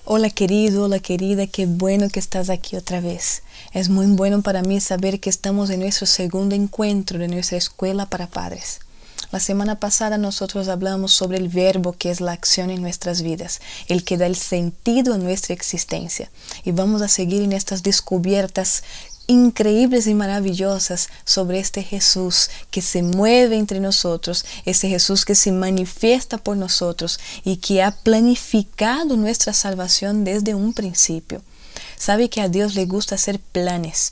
Hola querido, hola querida, qué bueno que estás aquí otra vez. Es muy bueno para mí saber que estamos en nuestro segundo encuentro de nuestra escuela para padres. La semana pasada nosotros hablamos sobre el verbo que es la acción en nuestras vidas, el que da el sentido a nuestra existencia. Y vamos a seguir en estas descubiertas increíbles y maravillosas sobre este Jesús que se mueve entre nosotros, ese Jesús que se manifiesta por nosotros y que ha planificado nuestra salvación desde un principio. Sabe que a Dios le gusta hacer planes.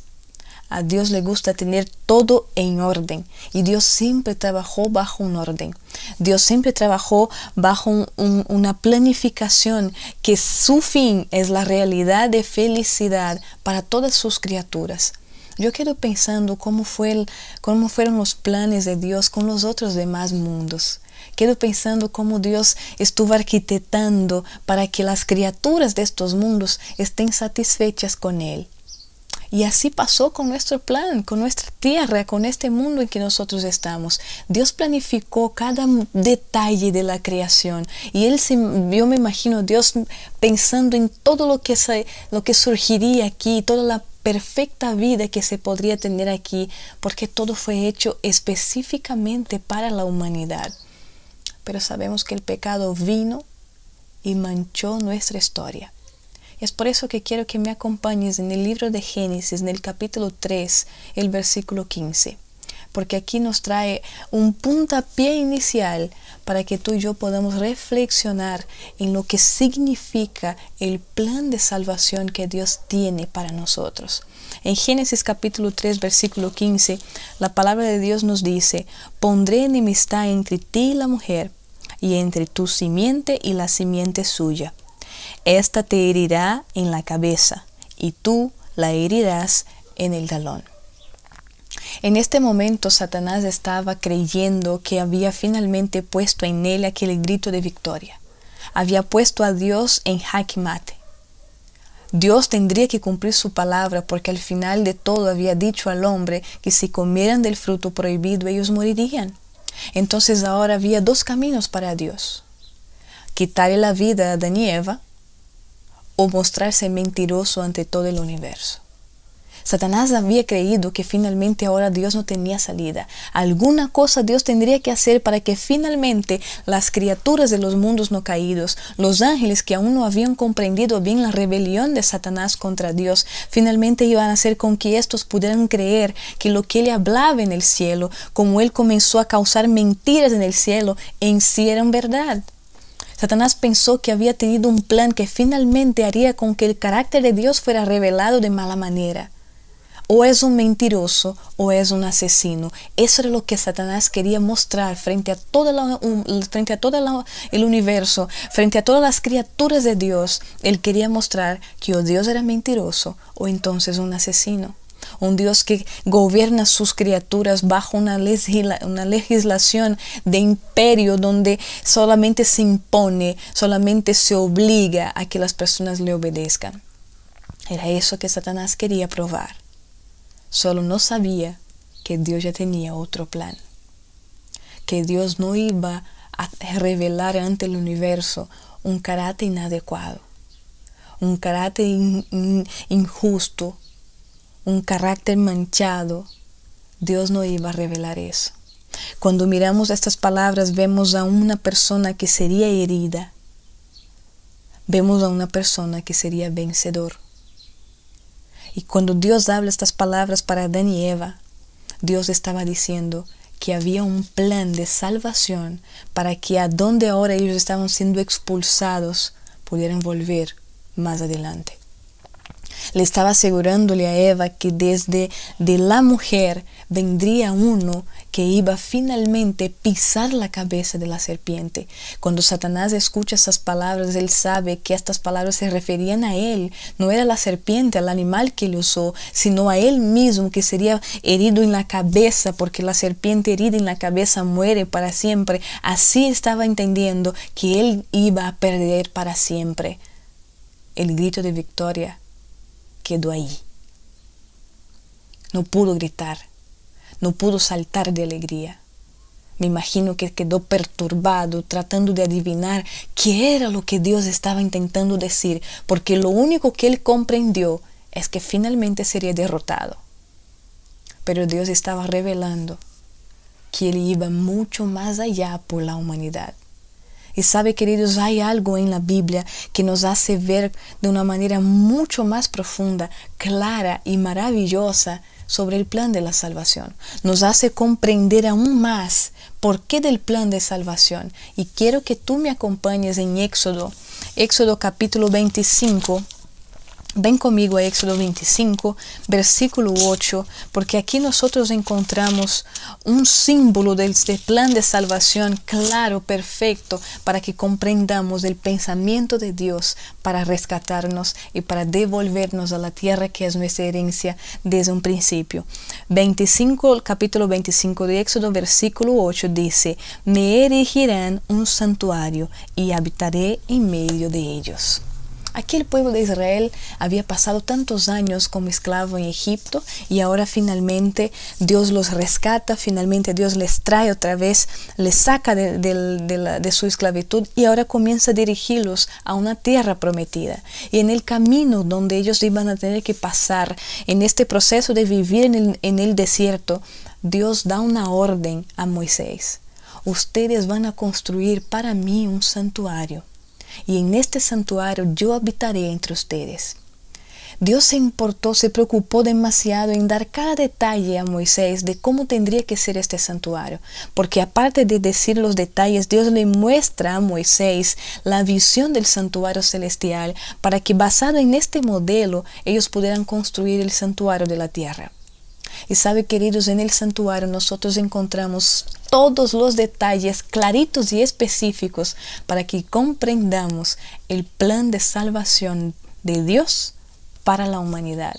A Dios le gusta tener todo en orden y Dios siempre trabajó bajo un orden. Dios siempre trabajó bajo una planificación que su fin es la realidad de felicidad para todas sus criaturas. Yo quedo pensando cómo fueron los planes de Dios con los otros demás mundos. Quedo pensando cómo Dios estuvo arquitectando para que las criaturas de estos mundos estén satisfechas con Él. Y así pasó con nuestro plan, con nuestra tierra, con este mundo en que nosotros estamos. Dios planificó cada detalle de la creación. Y yo me imagino Dios pensando en todo lo que surgiría aquí, toda la perfecta vida que se podría tener aquí, porque todo fue hecho específicamente para la humanidad. Pero sabemos que el pecado vino y manchó nuestra historia. Es por eso que quiero que me acompañes en el libro de Génesis, en el capítulo 3, el versículo 15. Porque aquí nos trae un puntapié inicial para que tú y yo podamos reflexionar en lo que significa el plan de salvación que Dios tiene para nosotros. En Génesis capítulo 3, versículo 15, la palabra de Dios nos dice: «Pondré enemistad entre ti y la mujer, y entre tu simiente y la simiente suya. Esta te herirá en la cabeza, y tú la herirás en el talón». En este momento Satanás estaba creyendo que había finalmente puesto en él aquel grito de victoria. Había puesto a Dios en jaque mate. Dios tendría que cumplir su palabra porque al final de todo había dicho al hombre que si comieran del fruto prohibido ellos morirían. Entonces ahora había dos caminos para Dios: quitarle la vida a Adán y Eva, o mostrarse mentiroso ante todo el universo. Satanás había creído que finalmente ahora Dios no tenía salida. Alguna cosa Dios tendría que hacer para que finalmente las criaturas de los mundos no caídos, los ángeles que aún no habían comprendido bien la rebelión de Satanás contra Dios, finalmente iban a hacer con que estos pudieran creer que lo que él hablaba en el cielo, como él comenzó a causar mentiras en el cielo, en sí eran verdad. Satanás pensó que había tenido un plan que finalmente haría con que el carácter de Dios fuera revelado de mala manera. O es un mentiroso o es un asesino. Eso era lo que Satanás quería mostrar frente a todo el universo, frente a todas las criaturas de Dios. Él quería mostrar que o Dios era mentiroso o entonces un asesino. Un Dios que gobierna sus criaturas bajo una legislación de imperio donde solamente se impone, solamente se obliga a que las personas le obedezcan. Era eso que Satanás quería probar. Solo no sabía que Dios ya tenía otro plan. Que Dios no iba a revelar ante el universo un carácter inadecuado, un carácter injusto, un carácter manchado. Dios no iba a revelar eso. Cuando miramos estas palabras, vemos a una persona que sería herida. Vemos a una persona que sería vencedor. Y cuando Dios habla estas palabras para Adán y Eva, Dios estaba diciendo que había un plan de salvación para que a donde ahora ellos estaban siendo expulsados pudieran volver más adelante. Le estaba asegurándole a Eva que desde de la mujer vendría uno que iba finalmente a pisar la cabeza de la serpiente. Cuando Satanás escucha esas palabras, él sabe que estas palabras se referían a él. No era la serpiente, al animal que le usó, sino a él mismo, que sería herido en la cabeza, porque la serpiente herida en la cabeza muere para siempre. Así estaba entendiendo que él iba a perder para siempre. El grito de victoria quedó ahí. No pudo gritar, no pudo saltar de alegría. Me imagino que quedó perturbado tratando de adivinar qué era lo que Dios estaba intentando decir, porque lo único que él comprendió es que finalmente sería derrotado. Pero Dios estaba revelando que Él iba mucho más allá por la humanidad. Y sabe, queridos, hay algo en la Biblia que nos hace ver de una manera mucho más profunda, clara y maravillosa sobre el plan de la salvación. Nos hace comprender aún más por qué del plan de salvación. Y quiero que tú me acompañes en Éxodo capítulo 25. Ven conmigo a Éxodo 25, versículo 8, porque aquí nosotros encontramos un símbolo de este plan de salvación claro, perfecto, para que comprendamos el pensamiento de Dios para rescatarnos y para devolvernos a la tierra que es nuestra herencia desde un principio. Capítulo 25 de Éxodo, versículo 8 dice: me erigirán un santuario y habitaré en medio de ellos. Aquí el pueblo de Israel había pasado tantos años como esclavo en Egipto y ahora finalmente Dios los rescata, finalmente Dios les trae otra vez, les saca de su esclavitud y ahora comienza a dirigirlos a una tierra prometida. Y en el camino donde ellos iban a tener que pasar, en este proceso de vivir en el desierto, Dios da una orden a Moisés: ustedes van a construir para mí un santuario. Y en este santuario yo habitaré entre ustedes. Dios se preocupó demasiado en dar cada detalle a Moisés de cómo tendría que ser este santuario, porque aparte de decir los detalles, Dios le muestra a Moisés la visión del santuario celestial para que, basado en este modelo, ellos pudieran construir el santuario de la tierra. Y sabe, queridos, en el santuario nosotros encontramos todos los detalles claritos y específicos para que comprendamos el plan de salvación de Dios para la humanidad.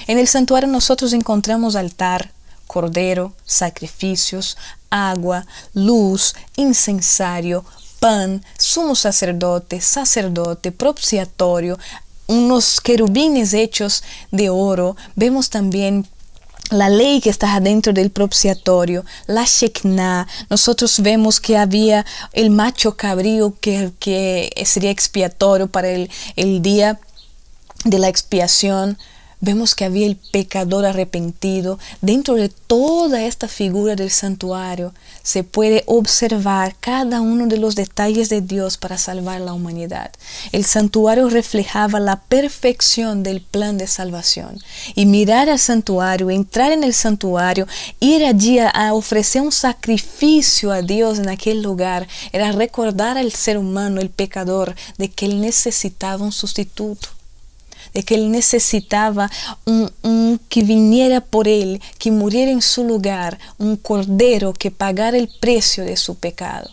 En el santuario nosotros encontramos altar, cordero, sacrificios, agua, luz, incensario, pan, sumo sacerdote, propiciatorio, unos querubines hechos de oro. Vemos también la ley que está dentro del propiciatorio, la Shekinah. Nosotros vemos que había el macho cabrío que sería expiatorio para el día de la expiación. Vemos que había el pecador arrepentido. Dentro de toda esta figura del santuario se puede observar cada uno de los detalles de Dios para salvar la humanidad. El santuario reflejaba la perfección del plan de salvación. Y mirar al santuario, entrar en el santuario, ir allí a ofrecer un sacrificio a Dios en aquel lugar, era recordar al ser humano, el pecador, de que él necesitaba un sustituto, de que él necesitaba un que viniera por él, que muriera en su lugar, un cordero que pagara el precio de su pecado.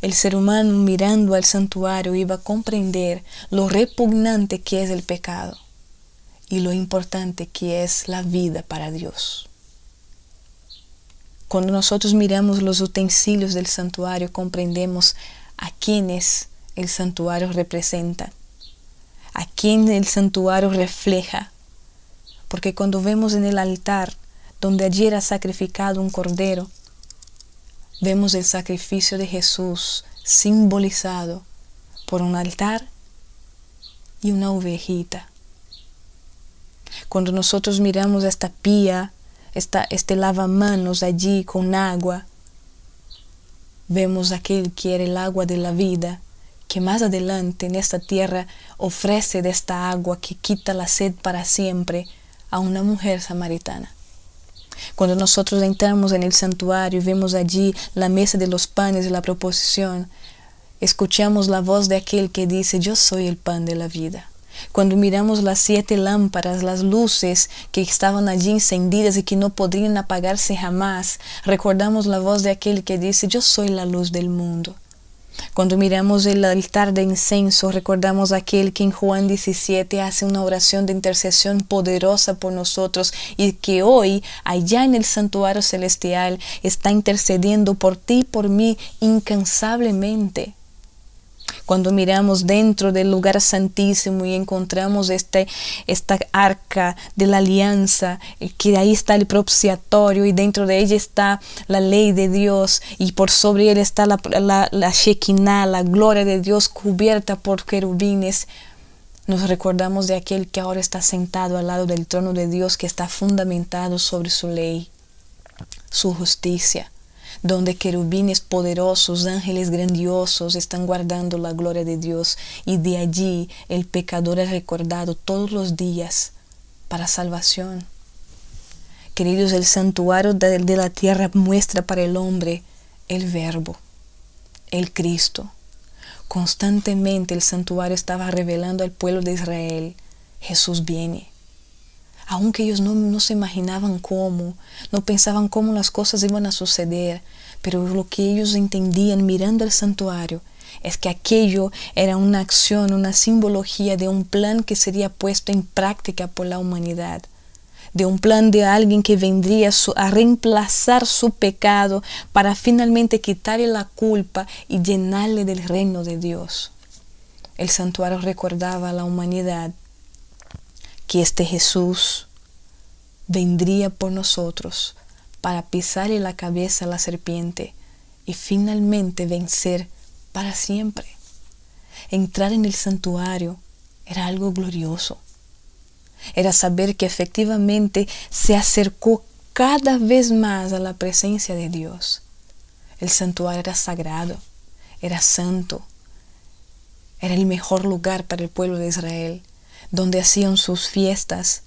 El ser humano, mirando al santuario, iba a comprender lo repugnante que es el pecado y lo importante que es la vida para Dios. Cuando nosotros miramos los utensilios del santuario, comprendemos a quienes el santuario representa, a quien el santuario refleja. Porque cuando vemos en el altar, donde allí era sacrificado un cordero, vemos el sacrificio de Jesús simbolizado por un altar y una ovejita. Cuando nosotros miramos esta pía, este lavamanos allí con agua, vemos aquel que era el agua de la vida, que más adelante en esta tierra ofrece de esta agua que quita la sed para siempre a una mujer samaritana. Cuando nosotros entramos en el santuario y vemos allí la mesa de los panes y la proposición, escuchamos la voz de aquel que dice: yo soy el pan de la vida. Cuando miramos las 7 lámparas, las luces que estaban allí encendidas y que no podrían apagarse jamás, recordamos la voz de aquel que dice: yo soy la luz del mundo. Cuando miramos el altar de incienso, recordamos a aquel que en Juan 17 hace una oración de intercesión poderosa por nosotros y que hoy, allá en el santuario celestial, está intercediendo por ti y por mí incansablemente. Cuando miramos dentro del lugar santísimo y encontramos esta arca de la alianza, que ahí está el propiciatorio y dentro de ella está la ley de Dios y por sobre él está la Shekinah, la gloria de Dios cubierta por querubines, nos recordamos de aquel que ahora está sentado al lado del trono de Dios, que está fundamentado sobre su ley, su justicia, donde querubines poderosos, ángeles grandiosos están guardando la gloria de Dios, y de allí el pecador es recordado todos los días para salvación. Queridos, el santuario de la tierra muestra para el hombre el Verbo, el Cristo. Constantemente el santuario estaba revelando al pueblo de Israel: Jesús viene. Aunque ellos no se imaginaban cómo, no pensaban cómo las cosas iban a suceder, pero lo que ellos entendían mirando el santuario es que aquello era una acción, una simbología de un plan que sería puesto en práctica por la humanidad, de un plan de alguien que vendría a reemplazar su pecado para finalmente quitarle la culpa y llenarle del reino de Dios. El santuario recordaba a la humanidad que este Jesús vendría por nosotros para pisarle la cabeza a la serpiente y finalmente vencer para siempre. Entrar en el santuario era algo glorioso. Era saber que efectivamente se acercó cada vez más a la presencia de Dios. El santuario era sagrado, era santo, era el mejor lugar para el pueblo de Israel, donde hacían sus fiestas,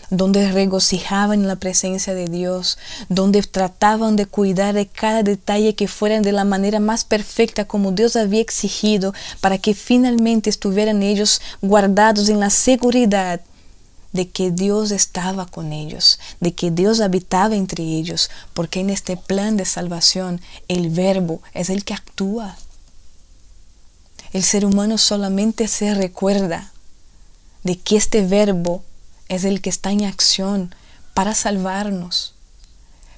donde regocijaban en la presencia de Dios, donde trataban de cuidar de cada detalle que fueran de la manera más perfecta como Dios había exigido, para que finalmente estuvieran ellos guardados en la seguridad de que Dios estaba con ellos, de que Dios habitaba entre ellos, porque en este plan de salvación el Verbo es el que actúa. El ser humano solamente se recuerda de que este Verbo es el que está en acción para salvarnos.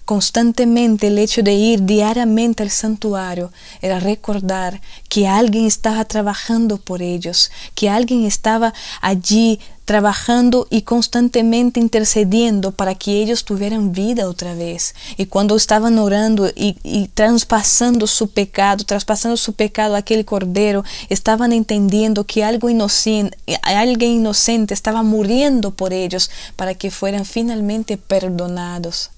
Constantemente el hecho de ir diariamente al santuario era recordar que alguien estaba trabajando por ellos, que alguien estaba allí trabajando y constantemente intercediendo para que ellos tuvieran vida otra vez. Y cuando estaban orando y traspasando su pecado a aquel cordero, estaban entendiendo que alguien inocente estaba muriendo por ellos para que fueran finalmente perdonados.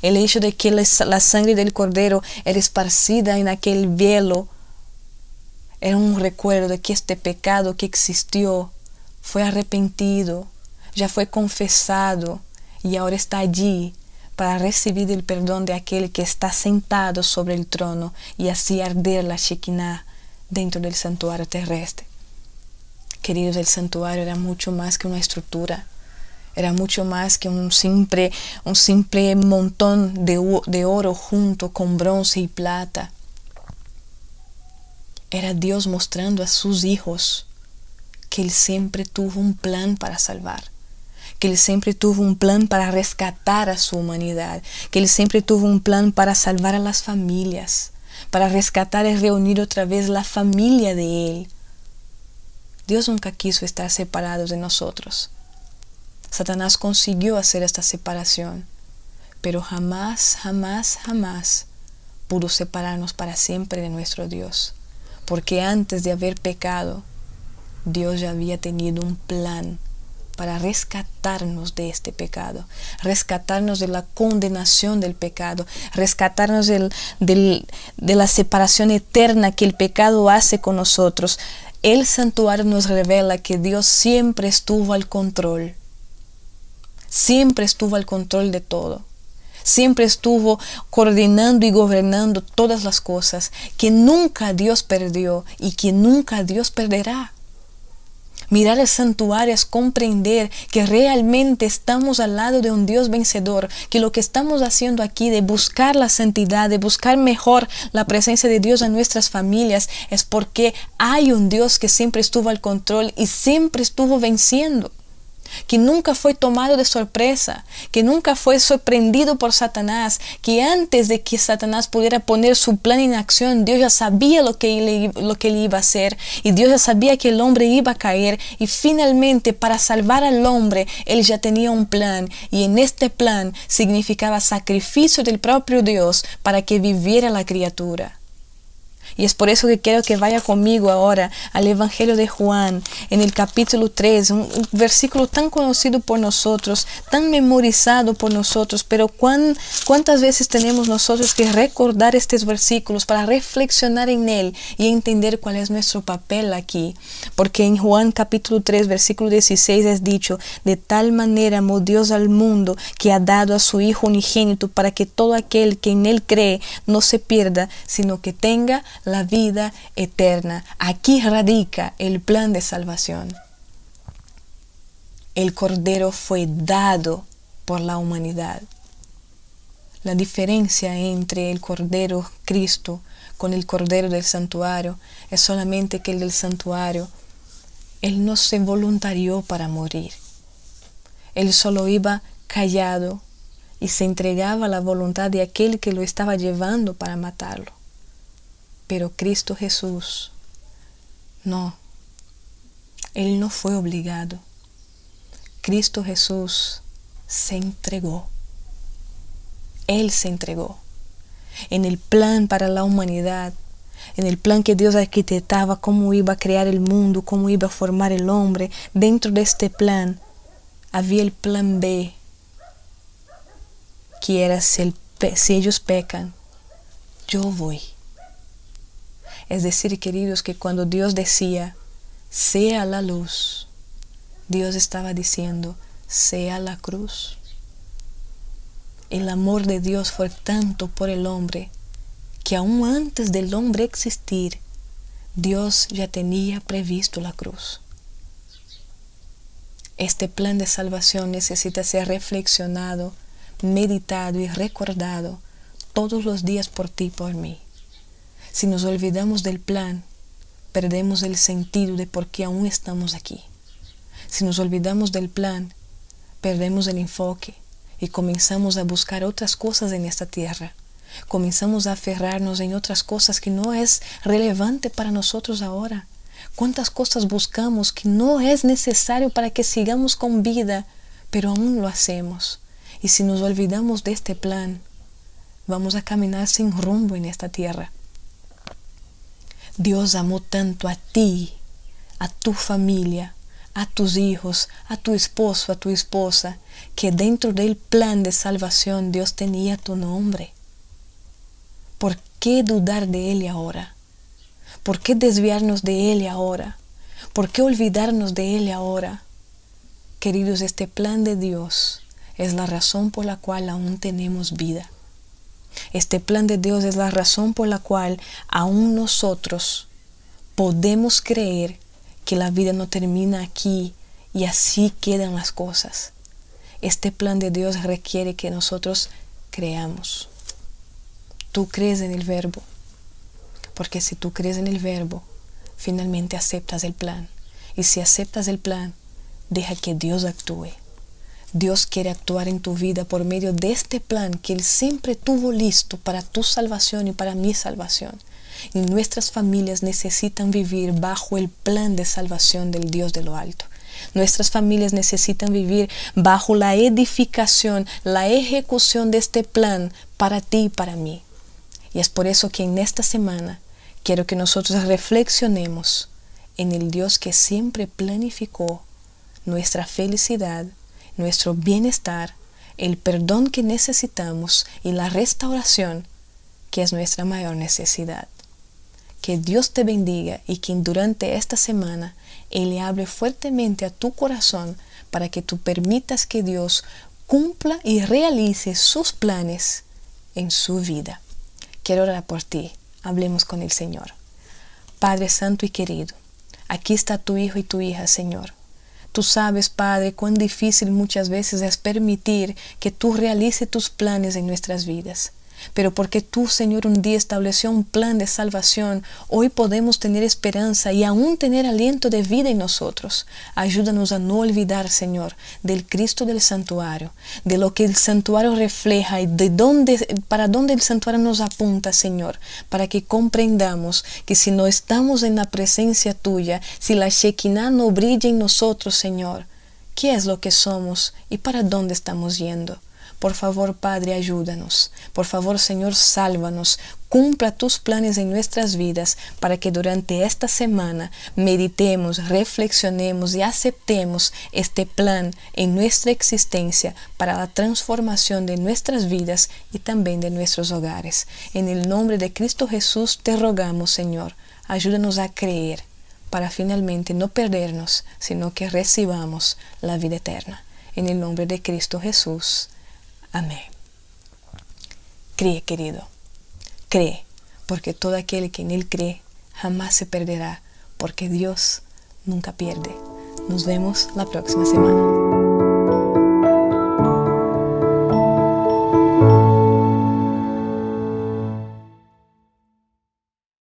El hecho de que la sangre del cordero era esparcida en aquel velo era un recuerdo de que este pecado que existió fue arrepentido, ya fue confesado y ahora está allí para recibir el perdón de aquel que está sentado sobre el trono y así arder la Shekinah dentro del santuario terrestre. Queridos, el santuario era mucho más que una estructura. Era mucho más que un simple montón de oro junto con bronce y plata. Era Dios mostrando a sus hijos que Él siempre tuvo un plan para salvar, que Él siempre tuvo un plan para rescatar a su humanidad, que Él siempre tuvo un plan para salvar a las familias, para rescatar y reunir otra vez la familia de Él. Dios nunca quiso estar separado de nosotros. Satanás consiguió hacer esta separación, pero jamás pudo separarnos para siempre de nuestro Dios, porque antes de haber pecado, Dios ya había tenido un plan para rescatarnos de este pecado, rescatarnos de la condenación del pecado, rescatarnos de la separación eterna que el pecado hace con nosotros. El santuario nos revela que Dios siempre estuvo al control. Siempre estuvo al control de todo. Siempre estuvo coordinando y gobernando todas las cosas, que nunca Dios perdió y que nunca Dios perderá. Mirar el santuario es comprender que realmente estamos al lado de un Dios vencedor, que lo que estamos haciendo aquí de buscar la santidad, de buscar mejor la presencia de Dios en nuestras familias, es porque hay un Dios que siempre estuvo al control y siempre estuvo venciendo. que nunca fue tomado de sorpresa, que nunca fue sorprendido por Satanás, que antes de que Satanás pudiera poner su plan en acción, Dios ya sabía lo que él iba a hacer, y Dios ya sabía que el hombre iba a caer, y finalmente para salvar al hombre, Él ya tenía un plan, y en este plan significaba sacrificio del propio Dios para que viviera la criatura. Y es por eso que quiero que vaya conmigo ahora al Evangelio de Juan, en el capítulo 3, un versículo tan conocido por nosotros, tan memorizado por nosotros, pero ¿cuántas veces tenemos nosotros que recordar estos versículos para reflexionar en él y entender cuál es nuestro papel aquí? Porque en Juan capítulo 3, versículo 16 es dicho: de tal manera amó Dios al mundo que ha dado a su Hijo unigénito para que todo aquel que en él cree no se pierda, sino que tenga la vida eterna. Aquí radica el plan de salvación. El Cordero fue dado por la humanidad. La diferencia entre el Cordero Cristo con el Cordero del santuario es solamente que el del santuario, Él no se voluntarió para morir. Él solo iba callado y se entregaba a la voluntad de aquel que lo estaba llevando para matarlo. Pero Cristo Jesús, no, Él no fue obligado. Cristo Jesús se entregó. Él se entregó. En el plan para la humanidad, en el plan que Dios arquitectaba, cómo iba a crear el mundo, cómo iba a formar el hombre, dentro de este plan había el plan B, que era si ellos pecan, yo voy. Es decir, queridos, que cuando Dios decía, sea la luz, Dios estaba diciendo, sea la cruz. El amor de Dios fue tanto por el hombre, que aún antes del hombre existir, Dios ya tenía previsto la cruz. Este plan de salvación necesita ser reflexionado, meditado y recordado todos los días por ti y por mí. Si nos olvidamos del plan, perdemos el sentido de por qué aún estamos aquí. Si nos olvidamos del plan, perdemos el enfoque y comenzamos a buscar otras cosas en esta tierra. Comenzamos a aferrarnos en otras cosas que no es relevante para nosotros ahora. ¿Cuántas cosas buscamos que no es necesario para que sigamos con vida, pero aún lo hacemos? Y si nos olvidamos de este plan, vamos a caminar sin rumbo en esta tierra. Dios amó tanto a ti, a tu familia, a tus hijos, a tu esposo, a tu esposa, que dentro del plan de salvación Dios tenía tu nombre. ¿Por qué dudar de Él ahora? ¿Por qué desviarnos de Él ahora? ¿Por qué olvidarnos de Él ahora? Queridos, este plan de Dios es la razón por la cual aún tenemos vida. Este plan de Dios es la razón por la cual aún nosotros podemos creer que la vida no termina aquí y así quedan las cosas. Este plan de Dios requiere que nosotros creamos. Tú crees en el Verbo, porque si tú crees en el Verbo, finalmente aceptas el plan. Y si aceptas el plan, deja que Dios actúe. Dios quiere actuar en tu vida por medio de este plan que Él siempre tuvo listo para tu salvación y para mi salvación. Y nuestras familias necesitan vivir bajo el plan de salvación del Dios de lo alto. Nuestras familias necesitan vivir bajo la edificación, la ejecución de este plan para ti y para mí. Y es por eso que en esta semana quiero que nosotros reflexionemos en el Dios que siempre planificó nuestra felicidad, nuestro bienestar, el perdón que necesitamos y la restauración que es nuestra mayor necesidad. Que Dios te bendiga y que durante esta semana Él le hable fuertemente a tu corazón para que tú permitas que Dios cumpla y realice sus planes en su vida. Quiero orar por ti. Hablemos con el Señor. Padre Santo y querido, aquí está tu hijo y tu hija, Señor. Tú sabes, Padre, cuán difícil muchas veces es permitir que tú realices tus planes en nuestras vidas. pero porque tú, Señor, un día estableció un plan de salvación, hoy podemos tener esperanza y aún tener aliento de vida en nosotros. Ayúdanos a no olvidar, Señor, del Cristo del santuario, de lo que el santuario refleja y para dónde el santuario nos apunta, Señor, para que comprendamos que si no estamos en la presencia tuya, si la Shekinah no brilla en nosotros, Señor, ¿qué es lo que somos y para dónde estamos yendo? Por favor, Padre, ayúdanos. Por favor, Señor, sálvanos. Cumpla tus planes en nuestras vidas para que durante esta semana meditemos, reflexionemos y aceptemos este plan en nuestra existencia para la transformación de nuestras vidas y también de nuestros hogares. En el nombre de Cristo Jesús te rogamos, Señor, ayúdanos a creer para finalmente no perdernos, sino que recibamos la vida eterna. En el nombre de Cristo Jesús. Amén. Cree, querido, cree, porque todo aquel que en Él cree jamás se perderá, porque Dios nunca pierde. Nos vemos la próxima semana.